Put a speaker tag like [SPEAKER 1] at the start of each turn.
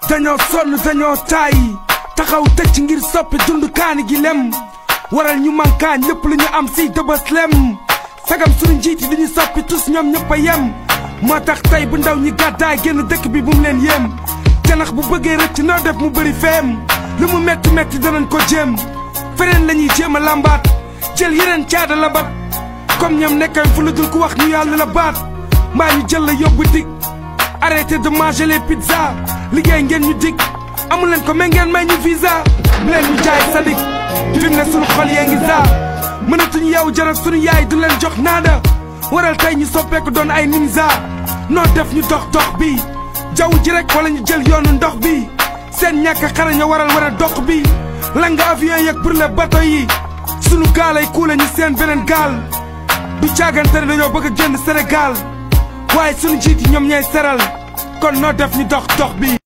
[SPEAKER 1] dañoo sonn dañoo tàyyi taxaw tëcc ngir soppi dund kaani gi lem waral ñu mankaañ lépp lu ñu am si dëbës lem sagam suñu njiit yi duñu soppi tus ñoom ñëpp a yem moo tax tey bu ndaw ñi gàddaay génn dëkk bi bu mu leen yem janax bu bëggee rëcc noo def mu bëri feem lu mu metti metti danañ ko jéem feneen la ñuy jéem a lambaat jël yeneen caada la bat comme ñoom nekkoon fu lu dul ku wax ñu yàlla la baat mbaa ñu jël la yóbbu dig arrêtez de manger les pizzas liggéey ngeen ñu dig amu leen ko mais ngeen may ñu visa bu leen ñu jaay sadik fi mu ne suñu xol yee ngi za mënatuñu yow jarak suñu yaay du leen jox naada waral tey ñu soppeeku doon ay ninja noo def ñu dox bi jaww ji rek wala ñu jël yoonu ndox bi seen ñàkk xarañ a waral dox bi langa avion yeeg pour les bateaux yi sunu gaal ay kuule ñu seen beneen gaal du caagante ne dañoo bëgg a génn Sénégal waaye sunu njiit yi ñoom ñooy seral kon noo def ñu dox bi